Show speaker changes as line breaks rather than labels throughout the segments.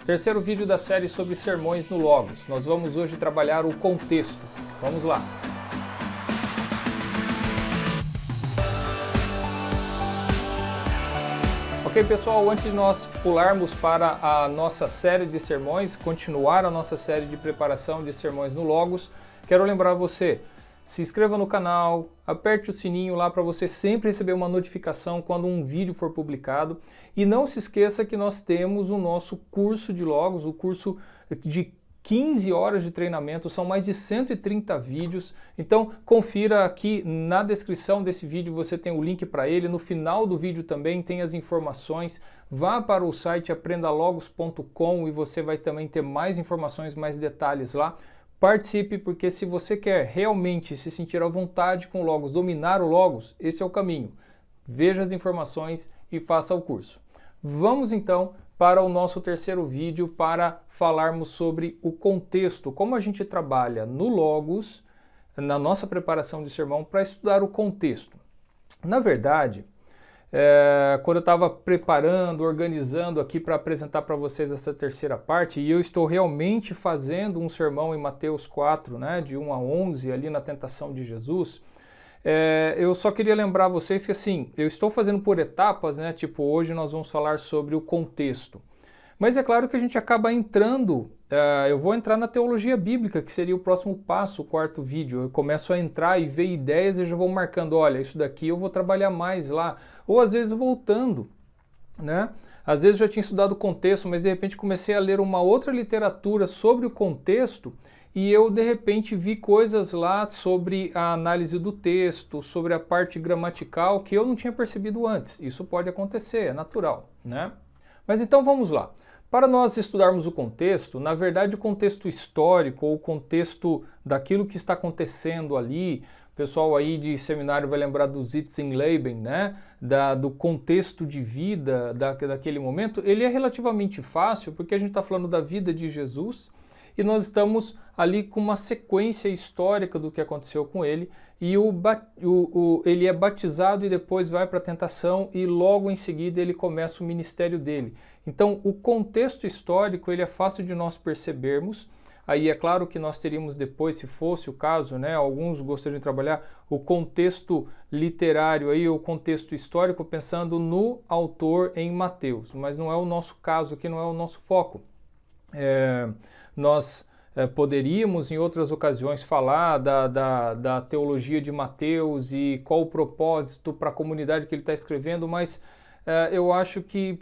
Terceiro vídeo da série sobre sermões no Logos. Nós vamos hoje trabalhar o contexto. Vamos lá. Ok, pessoal, antes de nós pularmos para a nossa série de sermões, continuar a nossa série de preparação de sermões no Logos, quero lembrar você, se inscreva no canal, aperte o sininho lá para você sempre receber uma notificação quando um vídeo for publicado. E não se esqueça que nós temos o nosso curso de Logos, o curso de 15 horas de treinamento, são mais de 130 vídeos. Então confira aqui na descrição desse vídeo, você tem o link para ele. No final do vídeo também tem as informações. Vá para o site aprendalogos.com e você vai também ter mais informações, mais detalhes lá. Participe, porque se você quer realmente se sentir à vontade com o Logos, dominar o Logos, esse é o caminho. Veja as informações e faça o curso. Vamos então para o nosso terceiro vídeo para falarmos sobre o contexto, como a gente trabalha no Logos, na nossa preparação de sermão, para estudar o contexto. Na verdade, quando eu estava preparando, organizando aqui para apresentar para vocês essa terceira parte, e eu estou realmente fazendo um sermão em Mateus 4, né, de 1 a 11, ali na tentação de Jesus, eu só queria lembrar vocês que assim, eu estou fazendo por etapas, né, tipo hoje nós vamos falar sobre o contexto. Mas é claro que a gente acaba entrando, eu vou entrar na teologia bíblica, que seria o próximo passo, o quarto vídeo. Eu começo a entrar e ver ideias e já vou marcando, olha, isso daqui eu vou trabalhar mais lá. Ou às vezes voltando, né? Às vezes eu já tinha estudado o contexto, mas de repente comecei a ler uma outra literatura sobre o contexto e eu de repente vi coisas lá sobre a análise do texto, sobre a parte gramatical que eu não tinha percebido antes. Isso pode acontecer, é natural, né? Mas então vamos lá. Para nós estudarmos o contexto, na verdade o contexto histórico ou o contexto daquilo que está acontecendo ali, o pessoal aí de seminário vai lembrar do Sitzenleben, né? Do contexto de vida daquele momento, ele é relativamente fácil porque a gente está falando da vida de Jesus e nós estamos ali com uma sequência histórica do que aconteceu com ele e ele é batizado e depois vai para a tentação e logo em seguida ele começa o ministério dele. Então o contexto histórico ele é fácil de nós percebermos. Aí é claro que nós teríamos depois, se fosse o caso, né, alguns gostariam de trabalhar o contexto literário, aí, o contexto histórico pensando no autor em Mateus, mas não é o nosso caso aqui, não é o nosso foco. Nós poderíamos em outras ocasiões falar da teologia de Mateus e qual o propósito para a comunidade que ele está escrevendo, mas eu acho que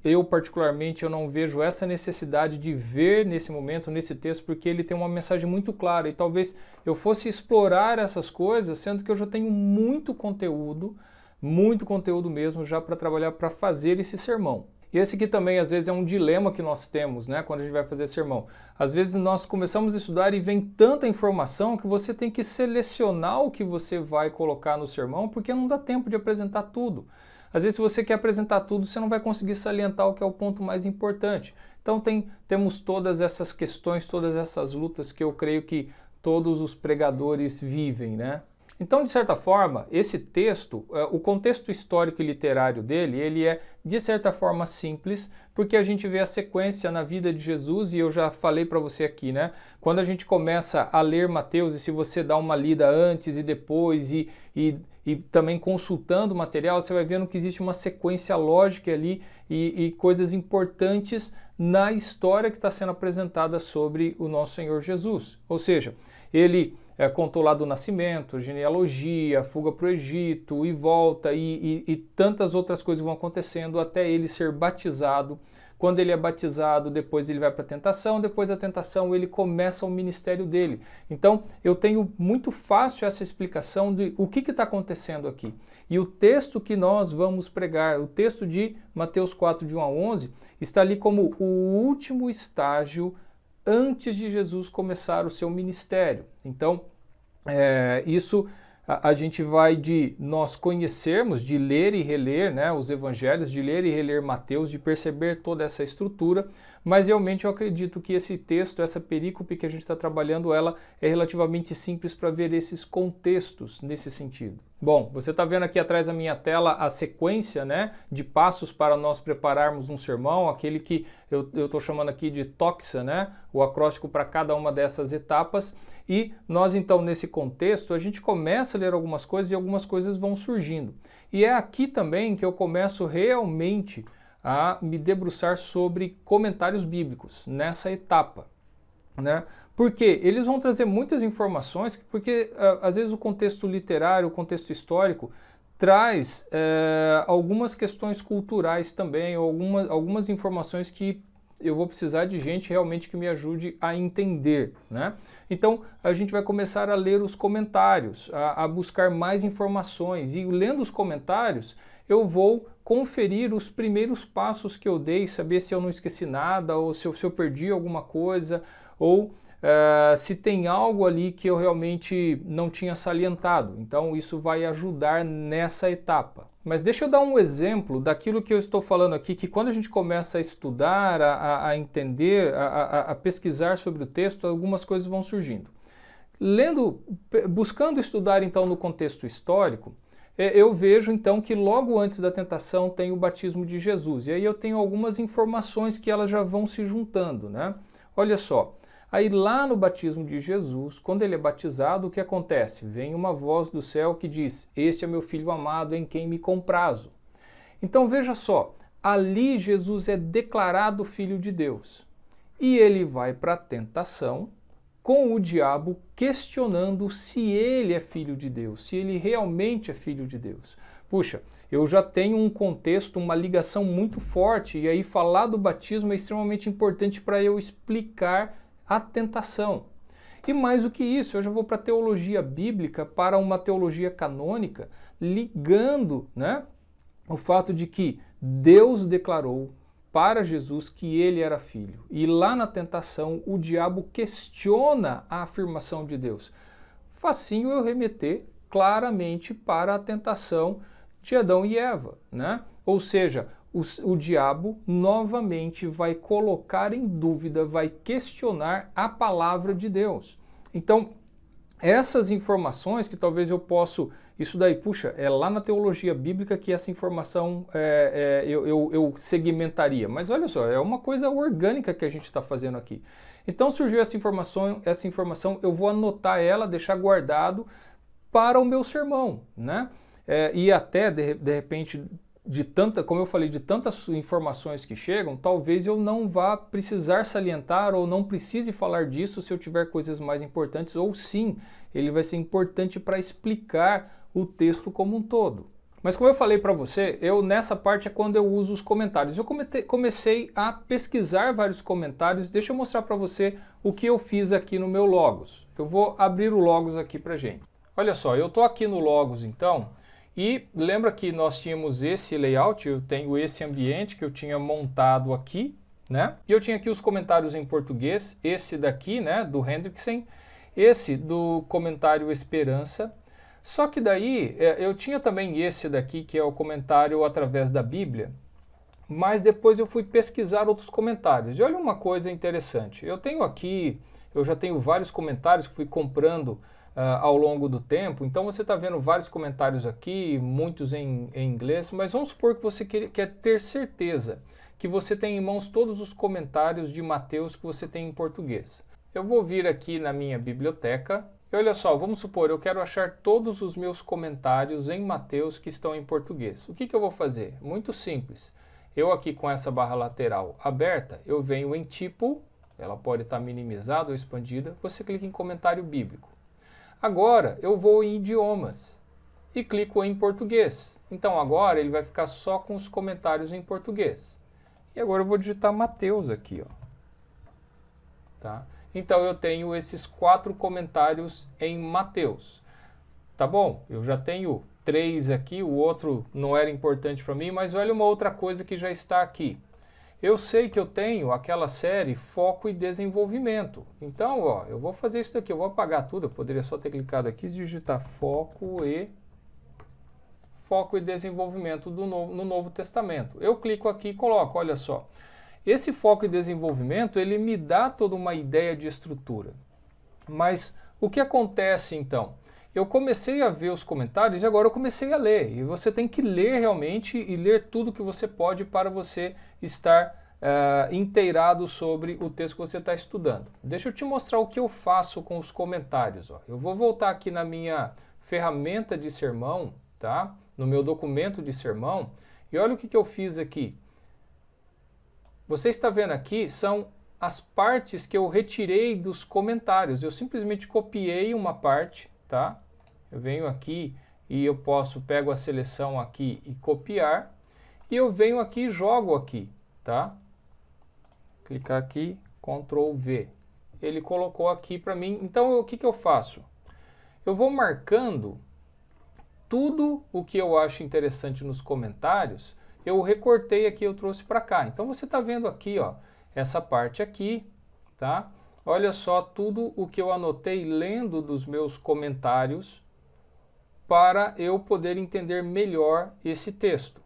eu particularmente eu não vejo essa necessidade de ver nesse momento, nesse texto, porque ele tem uma mensagem muito clara e talvez eu fosse explorar essas coisas, sendo que eu já tenho muito conteúdo mesmo já para trabalhar, para fazer esse sermão. E esse aqui também, às vezes, é um dilema que nós temos, né, quando a gente vai fazer sermão. Às vezes nós começamos a estudar e vem tanta informação que você tem que selecionar o que você vai colocar no sermão, porque não dá tempo de apresentar tudo. Às vezes, se você quer apresentar tudo, você não vai conseguir salientar o que é o ponto mais importante. Então, temos todas essas questões, todas essas lutas que eu creio que todos os pregadores vivem, né? Então, de certa forma, esse texto, o contexto histórico e literário dele, ele é, de certa forma, simples, porque a gente vê a sequência na vida de Jesus, e eu já falei para você aqui, né? Quando a gente começa a ler Mateus, e se você dá uma lida antes e depois, e também consultando o material, você vai vendo que existe uma sequência lógica ali e coisas importantes na história que está sendo apresentada sobre o nosso Senhor Jesus. Ou seja, ele contou lá do nascimento, genealogia, fuga para o Egito e volta e tantas outras coisas vão acontecendo até ele ser batizado. Quando ele é batizado, depois ele vai para a tentação, depois da tentação ele começa o ministério dele. Então eu tenho muito fácil essa explicação de o que está acontecendo aqui. E o texto que nós vamos pregar, o texto de Mateus 4, de 1 a 11, está ali como o último estágio antes de Jesus começar o seu ministério. Então, isso a gente vai de nós conhecermos, de ler e reler, né, os evangelhos, de ler e reler Mateus, de perceber toda essa estrutura, mas realmente eu acredito que esse texto, essa perícope que a gente está trabalhando, ela é relativamente simples para ver esses contextos nesse sentido. Bom, você está vendo aqui atrás da minha tela a sequência, né, de passos para nós prepararmos um sermão, aquele que eu estou chamando aqui de toxa, né, o acróstico para cada uma dessas etapas. E nós então, nesse contexto, a gente começa a ler algumas coisas e algumas coisas vão surgindo. E é aqui também que eu começo realmente a me debruçar sobre comentários bíblicos, nessa etapa, né? Porque eles vão trazer muitas informações, porque às vezes o contexto literário, o contexto histórico, traz algumas questões culturais também, ou algumas informações que eu vou precisar de gente realmente que me ajude a entender, né? Então a gente vai começar a ler os comentários, a buscar mais informações, e lendo os comentários eu vou conferir os primeiros passos que eu dei, saber se eu não esqueci nada, ou se eu perdi alguma coisa, ou se tem algo ali que eu realmente não tinha salientado. Então isso vai ajudar nessa etapa. Mas deixa eu dar um exemplo daquilo que eu estou falando aqui, que quando a gente começa a estudar, a entender, a pesquisar sobre o texto, algumas coisas vão surgindo. Buscando estudar então no contexto histórico, eu vejo então que logo antes da tentação tem o batismo de Jesus. E aí eu tenho algumas informações que elas já vão se juntando, né? Olha só. Aí lá no batismo de Jesus, quando ele é batizado, o que acontece? Vem uma voz do céu que diz: "Este é meu filho amado em quem me comprazo". Então veja só, ali Jesus é declarado filho de Deus. E ele vai para a tentação com o diabo questionando se ele é filho de Deus, se ele realmente é filho de Deus. Puxa, eu já tenho um contexto, uma ligação muito forte, e aí falar do batismo é extremamente importante para eu explicar a tentação. E mais do que isso, eu já vou para a teologia bíblica, para uma teologia canônica, ligando, né, o fato de que Deus declarou para Jesus que ele era filho. E lá na tentação, o diabo questiona a afirmação de Deus. Facinho eu remeter claramente para a tentação de Adão e Eva, né? Ou seja, o diabo novamente vai colocar em dúvida, vai questionar a palavra de Deus. Então, essas informações que talvez eu possa, isso daí, puxa, é lá na teologia bíblica que essa informação eu segmentaria. Mas olha só, é uma coisa orgânica que a gente está fazendo aqui. Então surgiu essa informação, eu vou anotar ela, deixar guardado para o meu sermão, né? E até, de repente, como eu falei, de tantas informações que chegam, talvez eu não vá precisar salientar ou não precise falar disso se eu tiver coisas mais importantes, ou sim, ele vai ser importante para explicar o texto como um todo. Mas como eu falei para você, nessa parte é quando eu uso os comentários. Eu comecei a pesquisar vários comentários. Deixa eu mostrar para você o que eu fiz aqui no meu Logos. Eu vou abrir o Logos aqui para gente. Olha só, eu estou aqui no Logos então. E lembra que nós tínhamos esse layout, eu tenho esse ambiente que eu tinha montado aqui, né? E eu tinha aqui os comentários em português, esse daqui, né, do Hendrickson, esse do comentário Esperança. Só que daí eu tinha também esse daqui, que é o comentário através da Bíblia, mas depois eu fui pesquisar outros comentários. E olha uma coisa interessante, eu já tenho vários comentários que fui comprando ao longo do tempo, então você está vendo vários comentários aqui, muitos em inglês, mas vamos supor que você quer ter certeza que você tem em mãos todos os comentários de Mateus que você tem em português. Eu vou vir aqui na minha biblioteca e olha só, vamos supor, eu quero achar todos os meus comentários em Mateus que estão em português. O que eu vou fazer? Muito simples. Eu aqui com essa barra lateral aberta, eu venho em tipo, ela pode estar minimizada ou expandida, você clica em comentário bíblico. Agora eu vou em idiomas e clico em português. Então agora ele vai ficar só com os comentários em português. E agora eu vou digitar Mateus aqui, ó. Tá? Então eu tenho esses 4 comentários em Mateus. Tá bom? Eu já tenho 3 aqui, o outro não era importante para mim, mas olha uma outra coisa que já está aqui. Eu sei que eu tenho aquela série Foco e Desenvolvimento. Então, ó, eu vou fazer isso daqui, eu vou apagar tudo, eu poderia só ter clicado aqui e digitar Foco e Desenvolvimento no Novo Testamento. Eu clico aqui e coloco, olha só. Esse Foco e Desenvolvimento, ele me dá toda uma ideia de estrutura. Mas o que acontece então? eu comecei a ver os comentários e agora eu comecei a ler. E você tem que ler realmente e ler tudo que você pode para você estar inteirado sobre o texto que você está estudando. Deixa eu te mostrar o que eu faço com os comentários. Ó. Eu vou voltar aqui na minha ferramenta de sermão, tá? No meu documento de sermão, e olha o que eu fiz aqui. Você está vendo aqui, são as partes que eu retirei dos comentários. Eu simplesmente copiei uma parte, tá? Eu venho aqui e eu pego a seleção aqui e copiar, e eu venho aqui e jogo aqui, tá? Clicar aqui, Ctrl V. Ele colocou aqui para mim. Então, o que eu faço? Eu vou marcando tudo o que eu acho interessante nos comentários. Eu recortei aqui, eu trouxe para cá. Então, você está vendo aqui, ó, essa parte aqui, tá? Olha só tudo o que eu anotei lendo dos meus comentários para eu poder entender melhor esse texto.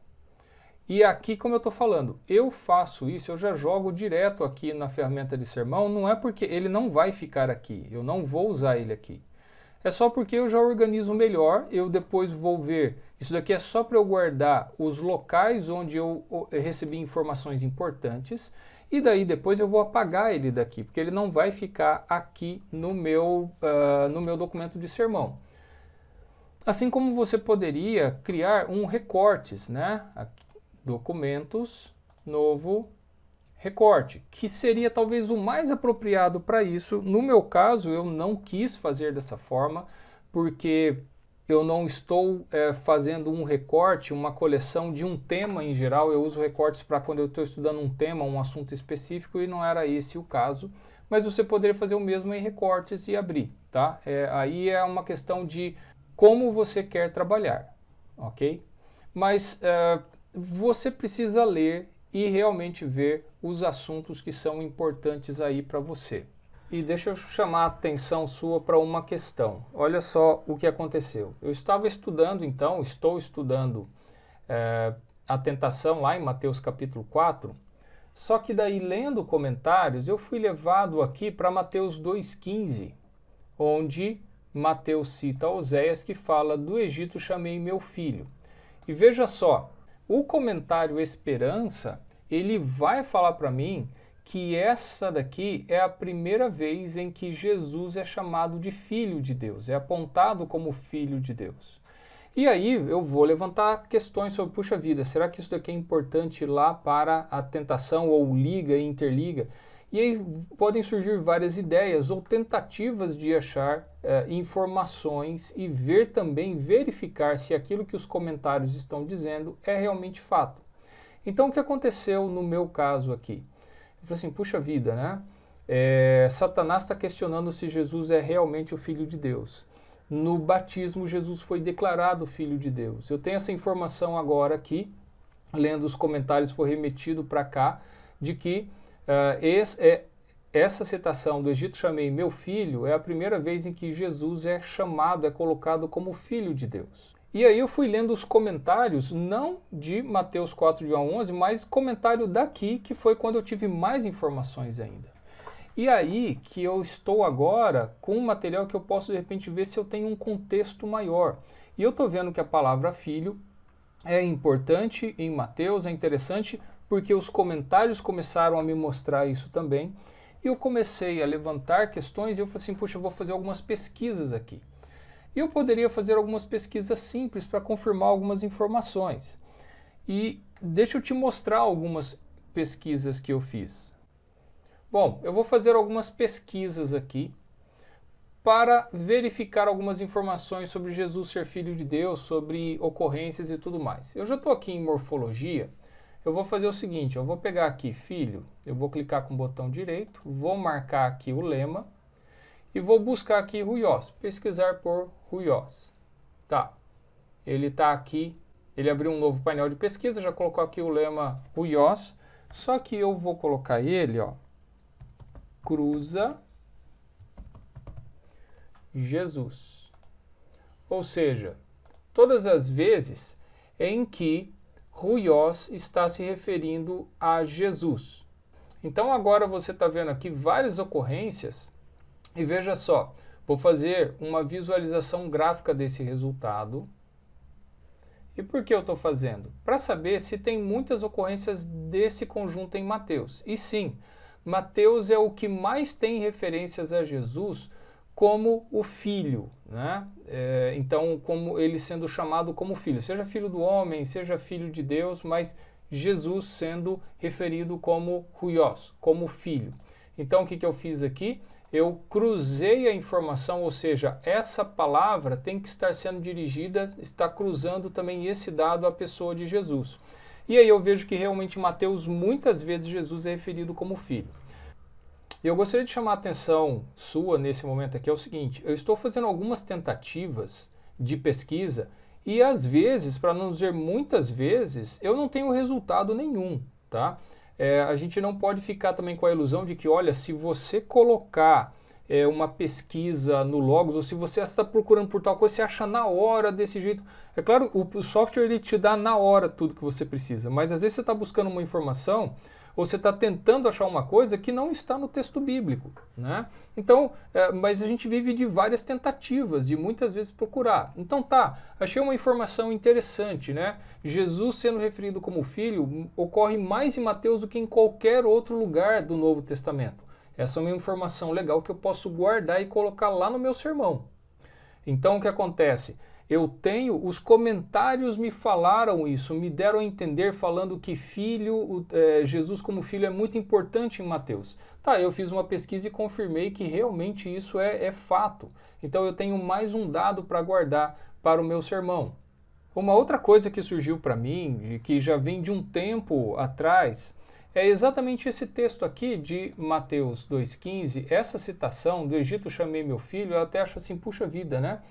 E aqui, como eu estou falando, eu faço isso, eu já jogo direto aqui na ferramenta de sermão, não é porque ele não vai ficar aqui, eu não vou usar ele aqui. É só porque eu já organizo melhor, eu depois vou ver, isso daqui é só para eu guardar os locais onde eu recebi informações importantes, e daí depois eu vou apagar ele daqui, porque ele não vai ficar aqui no meu documento de sermão. Assim como você poderia criar um recortes, né? Aqui, documentos, novo, recorte, que seria talvez o mais apropriado para isso. No meu caso, eu não quis fazer dessa forma, porque eu não estou fazendo um recorte, uma coleção de um tema em geral. Eu uso recortes para quando eu estou estudando um tema, um assunto específico, e não era esse o caso. Mas você poderia fazer o mesmo em recortes e abrir, tá? Aí é uma questão de como você quer trabalhar, ok? Mas você precisa ler e realmente ver os assuntos que são importantes aí para você. E deixa eu chamar a atenção sua para uma questão. Olha só o que aconteceu. Eu estava estudando, então, estou estudando a tentação lá em Mateus capítulo 4, só que daí, lendo comentários, eu fui levado aqui para Mateus 2,15, onde Mateus cita Oséias, que fala: do Egito chamei meu filho. E veja só, o comentário Esperança, ele vai falar para mim que essa daqui é a primeira vez em que Jesus é chamado de Filho de Deus, é apontado como Filho de Deus. E aí eu vou levantar questões sobre, puxa vida, será que isso daqui é importante lá para a tentação, ou liga e interliga? E aí podem surgir várias ideias ou tentativas de achar informações e ver também, verificar se aquilo que os comentários estão dizendo é realmente fato. Então o que aconteceu no meu caso aqui? Eu falei assim, puxa vida, né? Satanás está questionando se Jesus é realmente o Filho de Deus. No batismo, Jesus foi declarado Filho de Deus. Eu tenho essa informação agora aqui, lendo os comentários, foi remetido para cá, de que essa citação do Egito chamei meu filho é a primeira vez em que Jesus é chamado, é colocado como Filho de Deus. E aí eu fui lendo os comentários, não de Mateus 4, de 1 a 11, mas comentário daqui, que foi quando eu tive mais informações ainda. E aí que eu estou agora com um material que eu posso de repente ver se eu tenho um contexto maior. E eu estou vendo que a palavra filho é importante em Mateus, é interessante, porque os comentários começaram a me mostrar isso também, e eu comecei a levantar questões, e eu falei assim, puxa, eu vou fazer algumas pesquisas aqui. E eu poderia fazer algumas pesquisas simples para confirmar algumas informações. E deixa eu te mostrar algumas pesquisas que eu fiz. Bom, eu vou fazer algumas pesquisas aqui para verificar algumas informações sobre Jesus ser Filho de Deus, sobre ocorrências e tudo mais. Eu já estou aqui em morfologia. Eu vou fazer o seguinte, eu vou pegar aqui filho, eu vou clicar com o botão direito, vou marcar aqui o lema e vou buscar aqui Ruiós, pesquisar por Ruiós. Tá, ele está aqui, ele abriu um novo painel de pesquisa, já colocou aqui o lema Ruiós, só que eu vou colocar ele, ó, cruza Jesus. Ou seja, todas as vezes em que Ruiós está se referindo a Jesus. Então agora você está vendo aqui várias ocorrências e veja só, Vou fazer uma visualização gráfica desse resultado. E por que eu estou fazendo? Para saber se tem muitas ocorrências desse conjunto em Mateus. E sim, Mateus é o que mais tem referências a Jesus como o Filho, né? Então, como ele sendo chamado como Filho, seja Filho do homem, seja Filho de Deus, mas Jesus sendo referido como Huios, como Filho. Então, o que eu fiz aqui? Eu cruzei a informação, ou seja, essa palavra tem que estar sendo dirigida, está cruzando também esse dado à pessoa de Jesus. E aí eu vejo que realmente em Mateus muitas vezes Jesus é referido como filho. E eu gostaria de chamar a atenção sua nesse momento aqui, é o seguinte, eu estou fazendo algumas tentativas de pesquisa e às vezes, para não dizer muitas vezes, eu não tenho resultado nenhum, tá? A gente não pode ficar também com a ilusão de que, olha, se você colocar uma pesquisa no Logos, ou se você está procurando por tal coisa, você acha na hora desse jeito. É claro, o software ele te dá na hora tudo que você precisa, mas às vezes você está buscando uma informação ou você está tentando achar uma coisa que não está no texto bíblico, né? Então, mas a gente vive de várias tentativas, de muitas vezes procurar. Então tá, achei uma informação interessante, né? Jesus sendo referido como filho ocorre mais em Mateus do que em qualquer outro lugar do Novo Testamento. Essa é uma informação legal que eu posso guardar e colocar lá no meu sermão. Então o que acontece? Eu tenho, os comentários me falaram isso, me deram a entender falando que Jesus como filho é muito importante em Mateus. Tá, eu fiz uma pesquisa e confirmei que realmente isso é fato. Então eu tenho mais um dado para guardar para o meu sermão. Uma outra coisa que surgiu para mim, que já vem de um tempo atrás, é exatamente esse texto aqui de Mateus 2,15, essa citação do Egito chamei meu filho, eu até acho assim, puxa vida, né?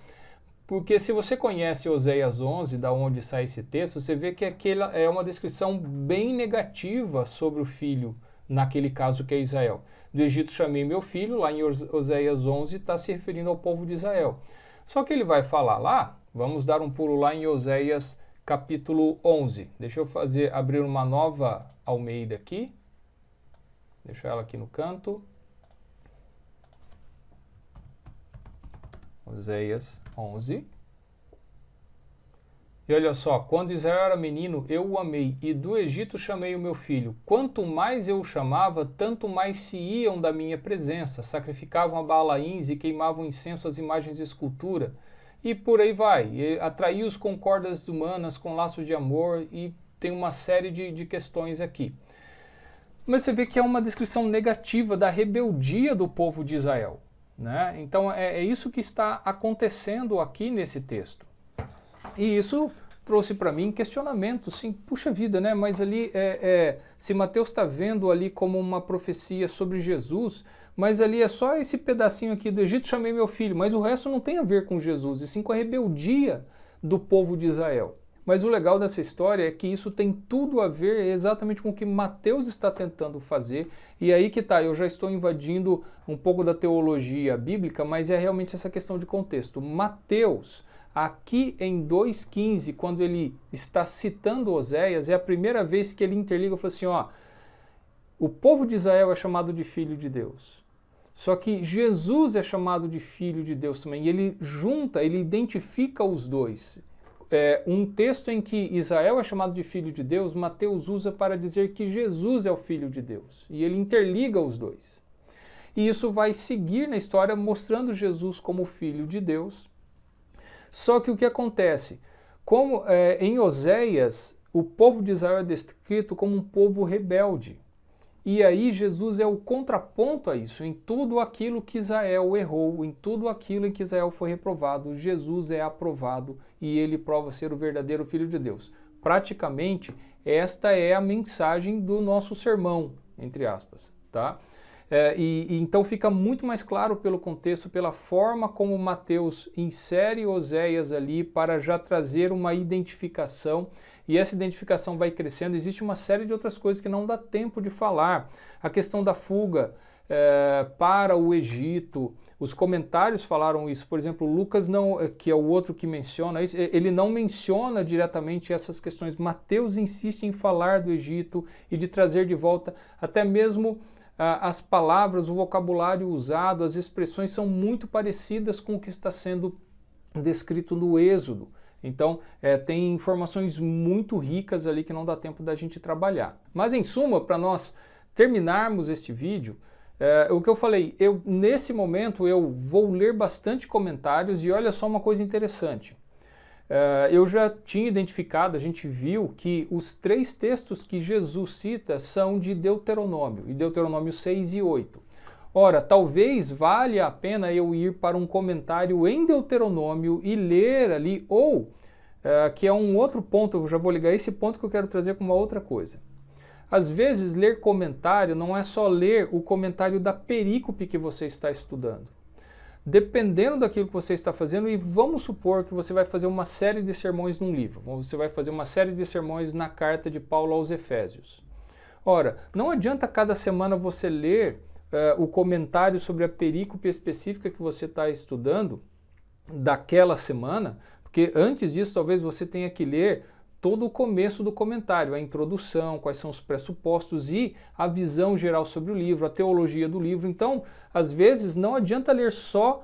Porque se você conhece Oséias 11, da onde sai esse texto, você vê que aquela é uma descrição bem negativa sobre o filho, naquele caso que é Israel. Do Egito chamei meu filho, lá em Oséias 11, está se referindo ao povo de Israel. Só que ele vai falar lá, vamos dar um pulo lá em Oséias capítulo 11. Deixa eu abrir uma nova Almeida aqui. Deixa ela aqui no canto. Oséias 11. E olha só, quando Israel era menino, eu o amei, e do Egito chamei o meu filho. Quanto mais eu o chamava, tanto mais se iam da minha presença, sacrificavam a Baalaíns e queimavam incenso às imagens de escultura. E por aí vai, atraí-os com cordas humanas, com laços de amor, e tem uma série de questões aqui. Mas você vê que é uma descrição negativa da rebeldia do povo de Israel, né? Então é isso que está acontecendo aqui nesse texto. E isso trouxe para mim questionamento, sim, puxa vida, né? Mas ali, se Mateus está vendo ali como uma profecia sobre Jesus, mas ali é só esse pedacinho aqui do Egito chamei meu filho, mas o resto não tem a ver com Jesus, e sim com a rebeldia do povo de Israel. Mas o legal dessa história é que isso tem tudo a ver exatamente com o que Mateus está tentando fazer, e aí que tá, eu já estou invadindo um pouco da teologia bíblica, mas é realmente essa questão de contexto. Mateus, aqui em 2,15, quando ele está citando Oséias, é a primeira vez que ele interliga e fala assim, ó, o povo de Israel é chamado de filho de Deus. Só que Jesus é chamado de filho de Deus também, e ele junta, ele identifica os dois. Um texto em que Israel é chamado de filho de Deus, Mateus usa para dizer que Jesus é o filho de Deus. E ele interliga os dois. E isso vai seguir na história mostrando Jesus como filho de Deus. Só que o que acontece? Como em Oséias, o povo de Israel é descrito como um povo rebelde. E aí Jesus é o contraponto a isso, em tudo aquilo que Israel errou, em tudo aquilo em que Israel foi reprovado, Jesus é aprovado e ele prova ser o verdadeiro Filho de Deus. Praticamente, esta é a mensagem do nosso sermão, entre aspas, tá? Então fica muito mais claro pelo contexto, pela forma como Mateus insere Oséias ali para já trazer uma identificação, e essa identificação vai crescendo. Existe uma série de outras coisas que não dá tempo de falar. A questão da fuga para o Egito, os comentários falaram isso. Por exemplo, Lucas, que é o outro que menciona isso, ele não menciona diretamente essas questões. Mateus insiste em falar do Egito e de trazer de volta até mesmo as palavras, o vocabulário usado, as expressões são muito parecidas com o que está sendo descrito no Êxodo. Então, tem informações muito ricas ali que não dá tempo da gente trabalhar. Mas, em suma, para nós terminarmos este vídeo, o que eu falei, nesse momento eu vou ler bastante comentários e olha só uma coisa interessante. Eu já tinha identificado, a gente viu que os 3 textos que Jesus cita são de Deuteronômio, e Deuteronômio 6 e 8. Ora, talvez valha a pena eu ir para um comentário em Deuteronômio e ler ali, ou, que é um outro ponto, eu já vou ligar esse ponto que eu quero trazer com uma outra coisa. Às vezes, ler comentário não é só ler o comentário da perícope que você está estudando. Dependendo daquilo que você está fazendo, e vamos supor que você vai fazer uma série de sermões num livro, você vai fazer uma série de sermões na carta de Paulo aos Efésios. Ora, não adianta cada semana você ler o comentário sobre a perícope específica que você está estudando daquela semana, porque antes disso talvez você tenha que ler todo o começo do comentário, a introdução, quais são os pressupostos e a visão geral sobre o livro, a teologia do livro. Então, às vezes, não adianta ler só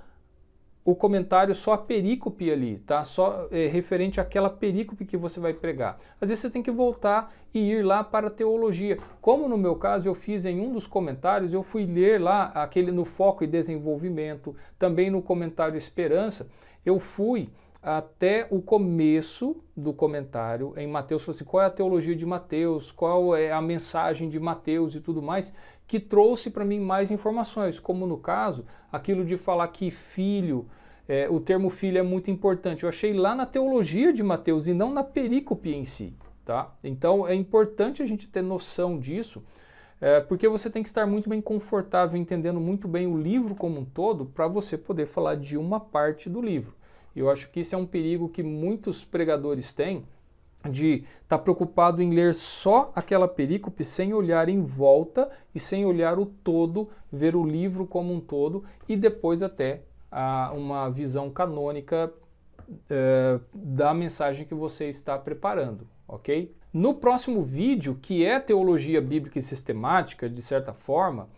o comentário, só a perícope ali, tá? Só referente àquela perícope que você vai pregar. Às vezes você tem que voltar e ir lá para a teologia. Como no meu caso eu fiz em um dos comentários, eu fui ler lá aquele no foco e desenvolvimento, também no comentário esperança, eu fui até o começo do comentário em Mateus, falou assim, qual é a teologia de Mateus, qual é a mensagem de Mateus e tudo mais, que trouxe para mim mais informações, como no caso, aquilo de falar que filho, o termo filho é muito importante, eu achei lá na teologia de Mateus e não na perícope em si, tá? Então é importante a gente ter noção disso, porque você tem que estar muito bem confortável, entendendo muito bem o livro como um todo, para você poder falar de uma parte do livro. Eu acho que isso é um perigo que muitos pregadores têm, de estar preocupado em ler só aquela perícope sem olhar em volta e sem olhar o todo, ver o livro como um todo e depois até uma visão canônica da mensagem que você está preparando, ok? No próximo vídeo, que é teologia bíblica e sistemática, de certa forma,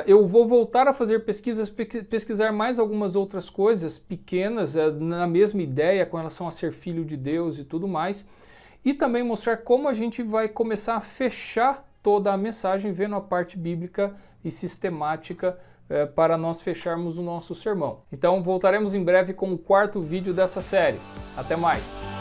eu vou voltar a fazer pesquisas, pesquisar mais algumas outras coisas pequenas, na mesma ideia com relação a ser filho de Deus e tudo mais, e também mostrar como a gente vai começar a fechar toda a mensagem, vendo a parte bíblica e sistemática para nós fecharmos o nosso sermão. Então voltaremos em breve com o 4º vídeo dessa série. Até mais!